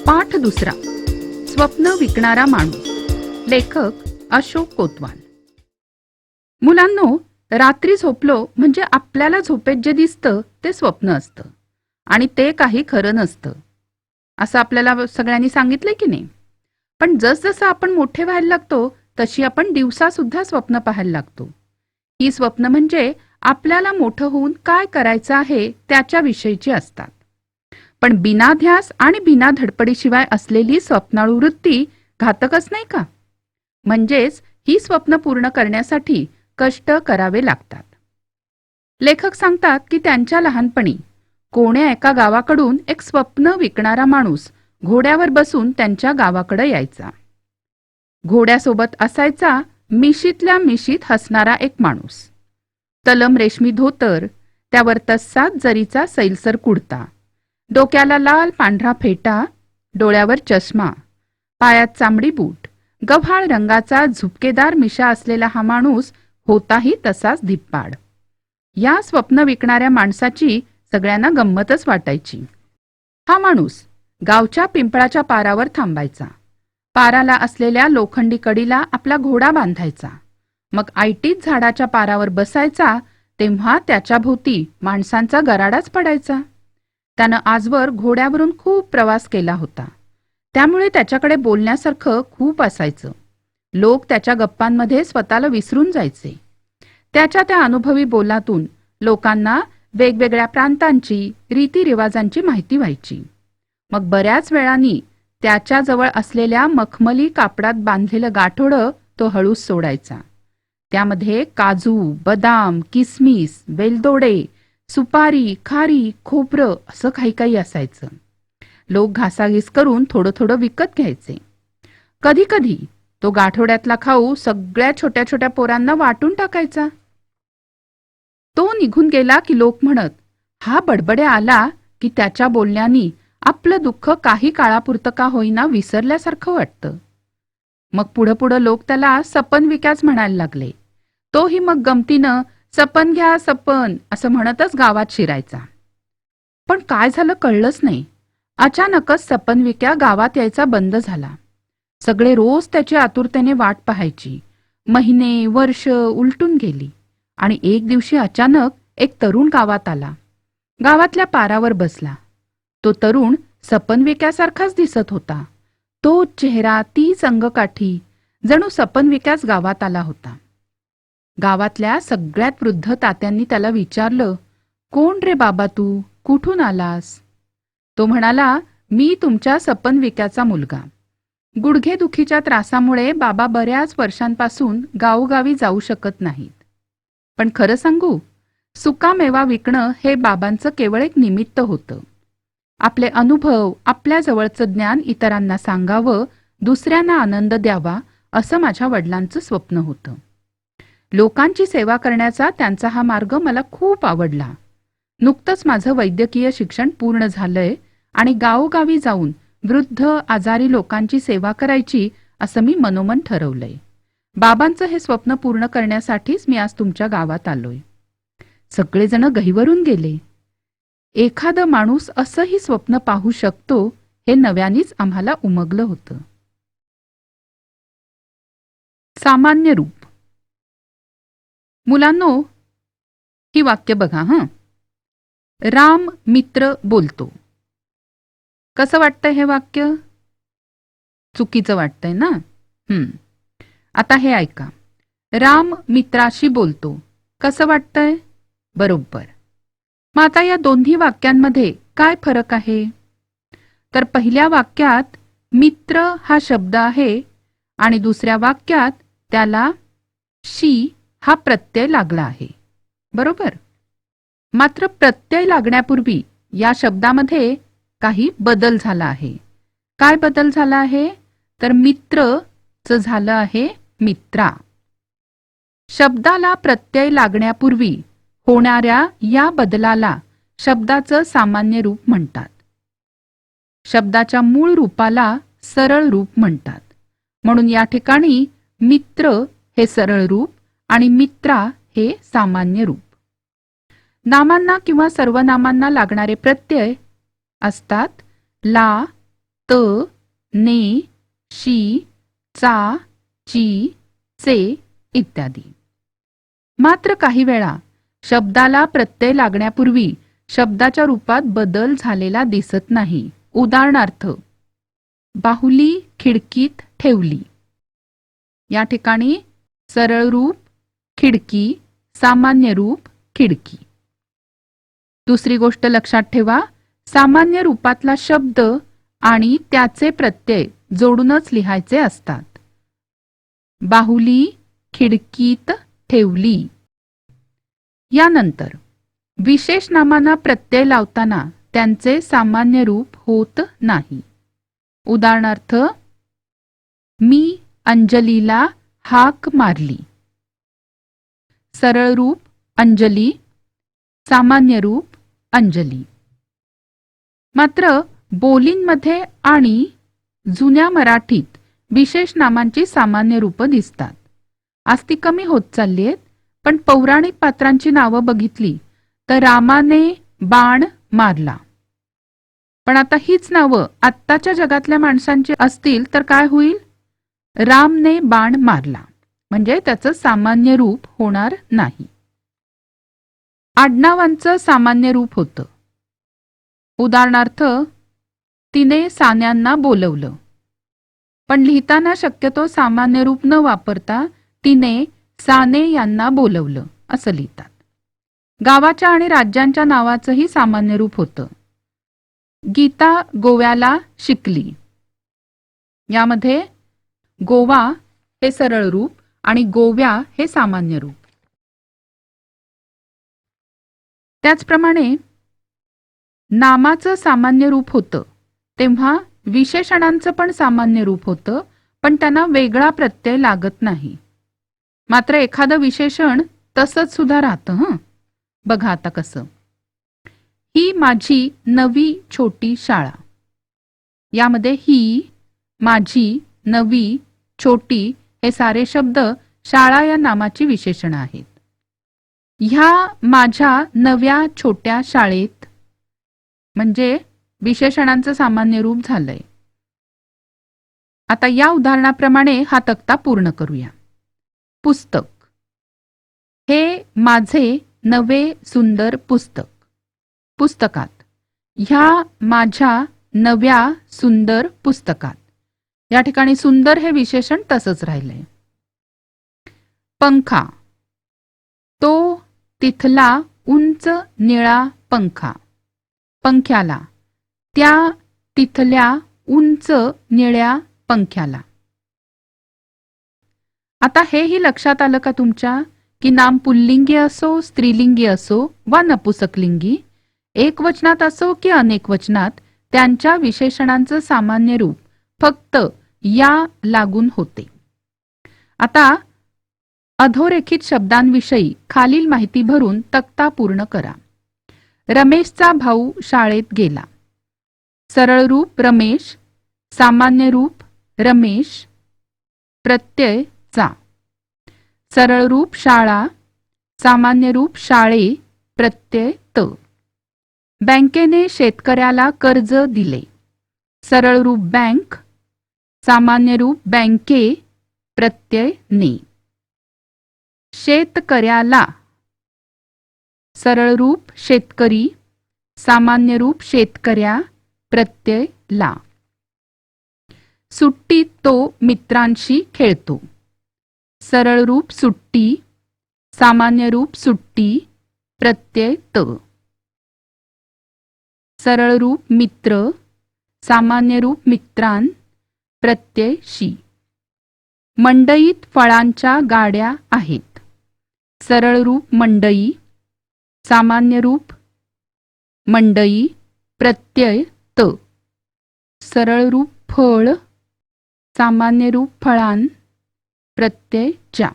पाठ दुसरा, स्वप्न विकणारा माणूस. लेखक अशोक कोतवाल. मुलांनो, रात्री झोपलो म्हणजे आपल्याला झोपेत जे दिसतं ते स्वप्न असतं आणि ते काही खरं नसतं असं आपल्याला सगळ्यांनी सांगितलंय की नाही. पण जसजसं आपण मोठे व्हायला लागतो तशी आपण दिवसा सुद्धा स्वप्न पाहायला लागतो. ही स्वप्न म्हणजे आपल्याला मोठं होऊन काय करायचं आहे त्याच्या विषयीची असतात. पण बिना ध्यास आणि बिना धडपडीशिवाय असलेली स्वप्नाळू वृत्ती घातकच नाही का? म्हणजेच ही स्वप्न पूर्ण करण्यासाठी कष्ट करावे लागतात. लेखक सांगतात की त्यांच्या लहानपणी कोण्या एका गावाकडून एक स्वप्न विकणारा माणूस घोड्यावर बसून त्यांच्या गावाकडे यायचा. घोड्यासोबत असायचा मिशीतल्या मिशीत हसणारा एक माणूस. तलम रेशमी धोतर, त्यावर तस्साच जरीचा सैलसर कुडता, डोक्याला लाल पांढरा फेटा, डोळ्यावर चष्मा, पायात चांबडी बूट, गव्हाळ रंगाचा झुपकेदार मिशा असलेला हा माणूस होताही तसाच धिप्पाड. या स्वप्न विकणाऱ्या माणसाची सगळ्यांना गंमतच वाटायची. हा माणूस गावच्या पिंपळाच्या पारावर थांबायचा. पाराला असलेल्या लोखंडी कडीला आपला घोडा बांधायचा. मग आयटीत झाडाच्या पारावर बसायचा तेव्हा त्याच्या भोवती माणसांचा गराडाच पडायचा. त्यानं आजवर घोड्यावरून खूप प्रवास केला होता. त्यामुळे त्याच्याकडे बोलण्यासारखं खूप असायचं. लोक त्याच्या गप्पांमध्ये स्वतःला विसरून जायचे. त्याच्या त्या अनुभवी बोलातून लोकांना वेगवेगळ्या प्रांतांची, रीतिरिवाजांची माहिती व्हायची. मग बऱ्याच वेळानी त्याच्याजवळ असलेल्या मखमली कापडात बांधलेलं गाठोडं तो हळूच सोडायचा. त्यामध्ये काजू, बदाम, किसमिस, वेलदोडे, सुपारी, खारी, खोबरं असं काही काही असायचं. लोक घासाघीस करून थोडं थोडं विकत घ्यायचे. कधी कधी तो गाठोड्यातला खाऊ सगळ्या छोट्या छोट्या पोरांना वाटून टाकायचा. तो निघून गेला की लोक म्हणत, हा बडबड्या आला की त्याच्या बोलण्यानी आपलं दुःख काही काळापुरतं का होईना विसरल्यासारखं वाटतं. मग पुढं पुढं लोक त्याला सपन विक्याच म्हणायला लागले. तोही मग गमतीनं सपन घ्या सपन असं म्हणतच गावात शिरायचा. पण काय झालं कळलंच नाही. अचानकच सपन विक्या गावात यायचा बंद झाला. सगळे रोज त्याची आतुरतेने वाट पाहायची. महिने वर्ष उलटून गेली आणि एक दिवशी अचानक एक तरुण गावात आला. गावातल्या पारावर बसला. तो तरुण सपन विक्यासारखाच दिसत होता. तोच चेहरा, तीच अंगकाठी, जणू सपन विक्याच गावात आला होता. गावातल्या सगळ्यात वृद्ध तात्यांनी त्याला विचारलं, कोण रे बाबा तू, कुठून आलास? तो म्हणाला, मी तुमच्या सपन विक्याचा मुलगा. गुडघेदुखीच्या त्रासामुळे बाबा बऱ्याच वर्षांपासून गावोगावी जाऊ शकत नाहीत. पण खरं सांगू, सुकामेवा विकणं हे बाबांचं केवळ एक निमित्त होतं. आपले अनुभव, आपल्या जवळचं ज्ञान इतरांना सांगावं, दुसऱ्यांना आनंद द्यावा असं माझ्या वडिलांचं स्वप्न होतं. लोकांची सेवा करण्याचा त्यांचा हा मार्ग मला खूप आवडला. नुकतंच माझं वैद्यकीय शिक्षण पूर्ण झालंय आणि गावोगावी जाऊन वृद्ध आजारी लोकांची सेवा करायची असं मी मनोमन ठरवलंय. बाबांचं हे स्वप्न पूर्ण करण्यासाठीच मी आज तुमच्या गावात आलोय. सगळेजण गहिवरून गेले. एखादा माणूस असंही स्वप्न पाहू शकतो हे नव्यानेच आम्हाला उमगलं होतं. सामान्य रूप. मुलांनो, ही वाक्य बघा हं. राम मित्र बोलतो. कसं वाटतंय हे वाक्य? चुकीचं वाटतंय ना? आता हे ऐका. राम मित्राशी बोलतो. कसं वाटतंय? बरोबर. मग आता या दोन्ही वाक्यांमध्ये काय फरक आहे? तर पहिल्या वाक्यात मित्र हा शब्द आहे आणि दुसऱ्या वाक्यात त्याला शी हा प्रत्यय लागला आहे. बरोबर. मात्र प्रत्यय लागण्यापूर्वी या शब्दामध्ये काही बदल झाला आहे. काय बदल झाला आहे? तर मित्रचं झालं आहे मित्रा. शब्दाला प्रत्यय लागण्यापूर्वी होणाऱ्या या बदलाला शब्दाचं सामान्य रूप म्हणतात. शब्दाच्या मूळ रूपाला सरळ रूप म्हणतात. म्हणून या ठिकाणी मित्र हे सरळ रूप आणि मित्रा हे सामान्य रूप. नामांना किंवा सर्वनामांना लागणारे प्रत्यय असतात ला, त, ने, शी, चा, ची, चे इत्यादी. मात्र काही वेळा शब्दाला प्रत्यय लागण्यापूर्वी शब्दाच्या रूपात बदल झालेला दिसत नाही. उदाहरणार्थ, बाहुली खिडकीत ठेवली. या ठिकाणी सरळ रूप खिडकी, सामान्य रूप खिडकी. दुसरी गोष्ट लक्षात ठेवा, सामान्य रूपातला शब्द आणि त्याचे प्रत्यय जोडूनच लिहायचे असतात. बाहुली खिडकीत ठेवली. यानंतर विशेष नामांना प्रत्यय लावताना त्यांचे सामान्य रूप होत नाही. उदाहरणार्थ, मी अंजलीला हाक मारली. सरळ रूप अंजली, सामान्य रूप अंजली. मात्र बोलींमध्ये आणि जुन्या मराठीत विशेष नामांची सामान्य रूपं दिसतात. आज ती कमी होत चालली आहेत, पण पौराणिक पात्रांची नावं बघितली तर रामाने बाण मारला. पण आता हीच नावं आत्ताच्या जगातल्या माणसांची असतील तर काय होईल? रामने बाण मारला, म्हणजे त्याचं सामान्य रूप होणार नाही. आडनावांचं सामान्य रूप होतं. उदाहरणार्थ, तिने सान्यांना बोलवलं. पण लिहिताना शक्यतो सामान्य रूप न वापरता तिने साने यांना बोलवलं असं लिहितात. गावाच्या आणि राज्यांच्या नावाचंही सामान्य रूप होतं. गीता गोव्याला शिकली. यामध्ये गोवा हे सरळ रूप आणि गोव्या हे सामान्य रूप. त्याचप्रमाणे नामाचं सामान्य रूप होतं तेव्हा विशेषणांचं पण सामान्य रूप होतं, पण त्यांना वेगळा प्रत्यय लागत नाही. मात्र एखादं विशेषण तसंच सुद्धा राहतं. बघा आता कसं. ही माझी नवी छोटी शाळा. यामध्ये ही, माझी, नवी, छोटी हे सारे शब्द शाळा या नामाची विशेषणं आहेत. ह्या माझ्या नव्या छोट्या शाळेत म्हणजे विशेषणांचं सामान्य रूप झालंय. आता या उदाहरणाप्रमाणे हा तक्ता पूर्ण करूया. पुस्तक. हे माझे नवे सुंदर पुस्तक. पुस्तकात. ह्या माझ्या नव्या सुंदर पुस्तकात. या ठिकाणी सुंदर हे विशेषण तसंच राहिलंय. पंखा. तो तिथला उंच निळा पंखा. पंख्याला. त्या तिथल्या उंच निळ्या पंख्याला. आता हेही लक्षात आलं का तुमच्या की नाम पुल्लिंगी असो, स्त्रीलिंगी असो वा नपुसकलिंगी, एकवचनात असो की अनेक वचनात, त्यांच्या विशेषणांचं सामान्य रूप फक्त या लागून होते. आता अधोरेखित शब्दांविषयी खालील माहिती भरून तक्ता पूर्ण करा. रमेशचा भाऊ शाळेत गेला. सरळ रूप रमेश, सामान्य रूप रमेश, प्रत्यय चा. सरळ रूप शाळा, सामान्य रूप शाळे, प्रत्यय त. बँकेने शेतकऱ्याला कर्ज दिले. सरळ रूप बँक, सामान्य रूप बँके, प्रत्यय ने. शेतकऱ्याला. सरळ रूप शेतकरी, सामान्य रूप शेतकऱ्या, प्रत्यय ला. सुट्टीत तो मित्रांशी खेळतो. सरळ रूप सुट्टी, सामान्य रूप सुट्टी, प्रत्यय त. सरळ रूप मित्र, सामान्य रूप मित्रान, प्रत्यय शी. मंडईत फळांच्या गाड्या आहेत. सरळ रूप मंडई, सामान्य रूप मंडई, प्रत्यय त. सरळ रूप फळ, सामान्य रूप फळान, प्रत्यय च्या.